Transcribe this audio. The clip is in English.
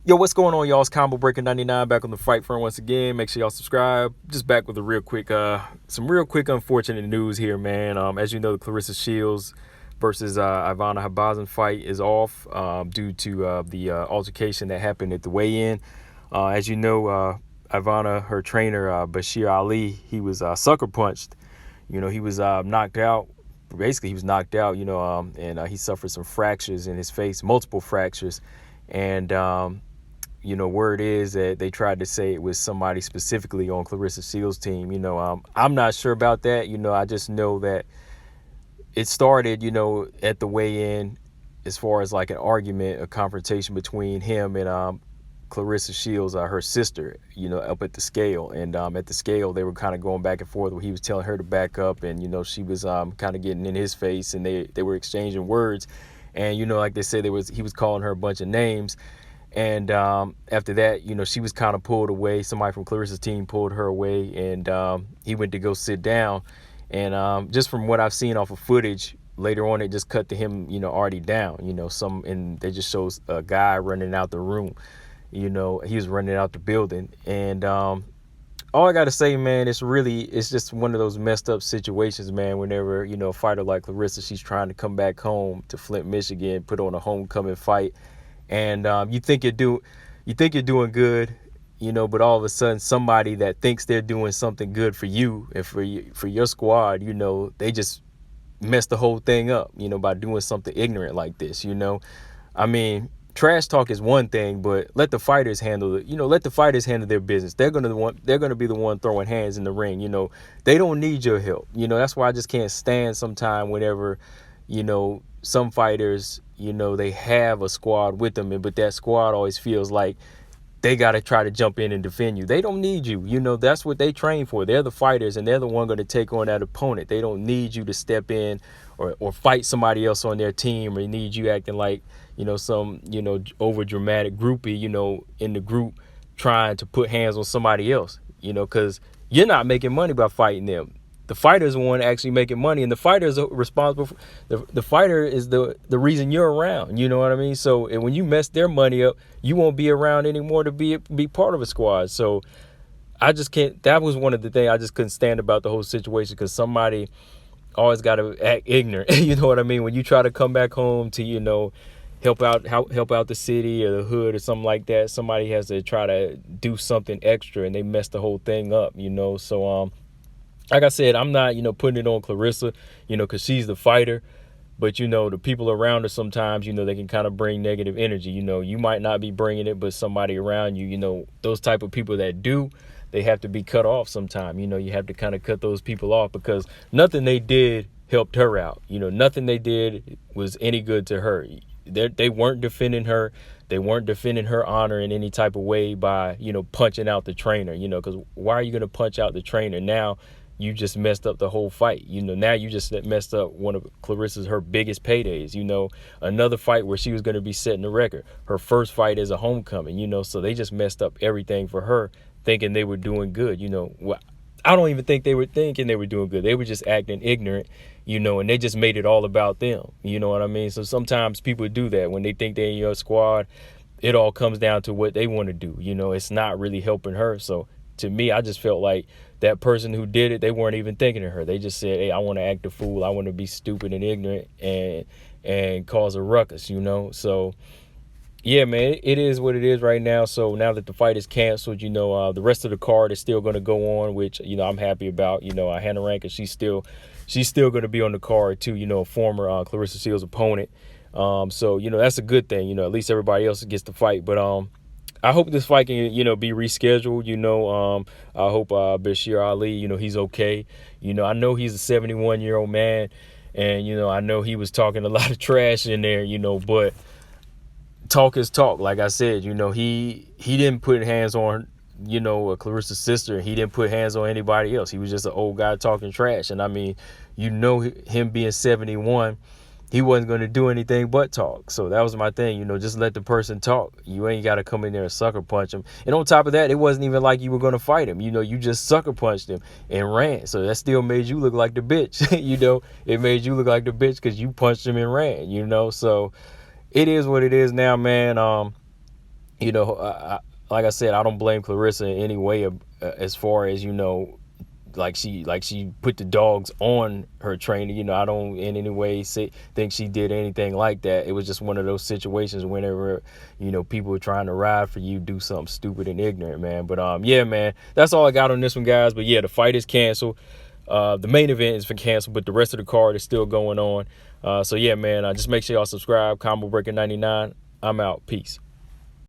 Yo, what's going on, y'all? It's Combo Breaker 99 back on the fight front once again. Make sure y'all subscribe. Just back with a some real quick unfortunate news here, man. As you know, the Claressa Shields versus Ivana Habazin fight is off due to the altercation that happened at the weigh-in. As you know, Ivana, her trainer, Bashir Ali, he was sucker punched. He was knocked out. Basically, he was knocked out, and he suffered some fractures in his face, multiple fractures. And word is that they tried to say it was somebody specifically on Claressa Shields' team. I'm not sure about that. I just know that it started, at the weigh-in, as far as like an argument, a confrontation between him and Claressa Shields, her sister, up at the scale. And at the scale, they were kind of going back and forth where he was telling her to back up, and, she was kind of getting in his face, and they were exchanging words. And, like they said, he was calling her a bunch of names. And after that, she was kind of pulled away. Somebody from Claressa's team pulled her away, and he went to go sit down. And just from what I've seen off of footage, later on it just cut to him, already down. And they just shows a guy running out the room. He was running out the building. And all I got to say, man, it's just one of those messed up situations, man, whenever, a fighter like Claressa, she's trying to come back home to Flint, Michigan, put on a homecoming fight. And you think you're doing good, but all of a sudden somebody that thinks they're doing something good for you and for your squad, they just mess the whole thing up, by doing something ignorant like this. I mean, trash talk is one thing, but let the fighters handle it. Let the fighters handle their business. They're gonna be the one throwing hands in the ring. They don't need your help. That's why I just can't stand sometime whenever, some fighters, they have a squad with them, but that squad always feels like they got to try to jump in and defend you. They don't need you. That's what they train for. They're the fighters, and they're the one going to take on that opponent. They don't need you to step in or fight somebody else on their team, or need you acting like, some, over dramatic groupie, in the group trying to put hands on somebody else, because you're not making money by fighting them. The fighter is the one actually making money, and the fighter is responsible for the fighter is the reason you're around. You know what I mean? So and when you mess their money up, you won't be around anymore to be part of a squad. So I just can't. That was one of the things I just couldn't stand about the whole situation, because somebody always got to act ignorant. You know what I mean? When you try to come back home to help out the city or the hood or something like that, somebody has to try to do something extra, and they mess the whole thing up. So like I said, I'm not, putting it on Claressa, because she's the fighter. But, the people around her sometimes, they can kind of bring negative energy. You might not be bringing it, but somebody around you, those type of people that do, they have to be cut off sometime. You have to kind of cut those people off, because nothing they did helped her out. Nothing they did was any good to her. They weren't defending her. They weren't defending her honor in any type of way by, punching out the trainer, because why are you going to punch out the trainer? Now you just messed up the whole fight. Now you just messed up one of her biggest paydays. Another fight where she was going to be setting the record. Her first fight is a homecoming, so they just messed up everything for her, thinking they were doing good. Well, I don't even think they were thinking they were doing good. They were just acting ignorant, and they just made it all about them. You know what I mean? So sometimes people do that when they think they're in your squad. It all comes down to what they want to do. It's not really helping her. So to me, I just felt like that person who did it, they weren't even thinking of her. They just said, hey, I want to act a fool. I want to be stupid and ignorant and cause a ruckus, So, yeah, man, it is what it is right now. So now that the fight is canceled, the rest of the card is still going to go on, which, I'm happy about. Hannah Rankin, she's still going to be on the card too, a former Claressa Shields opponent. So, that's a good thing. At least everybody else gets to fight. But I hope this fight can, be rescheduled. I hope Bashir Ali, he's okay. I know he's a 71-year-old man, and, I know he was talking a lot of trash in there, but talk is talk. Like I said, he didn't put hands on, Claressa's sister. He didn't put hands on anybody else. He was just an old guy talking trash. And I mean, him being 71, he wasn't going to do anything but talk. So that was my thing, just let the person talk. You ain't got to come in there and sucker punch him. And on top of that, it wasn't even like you were going to fight him. You just sucker punched him and ran. So that still made you look like the bitch. It made you look like the bitch because you punched him and ran, So it is what it is now, man. you know, like I said, I don't blame Claressa in any way as far as, you know, like she put the dogs on her trainer. You know, I don't in any way think she did anything like that. It was just one of those situations whenever, you know, people are trying to ride for you, do something stupid and ignorant, man. But yeah, man, that's all I got on this one, guys. But yeah, the fight is canceled. The main event is been canceled, but the rest of the card is still going on. So yeah, man, just make sure y'all subscribe. Combo Breaker 99. I'm out. Peace.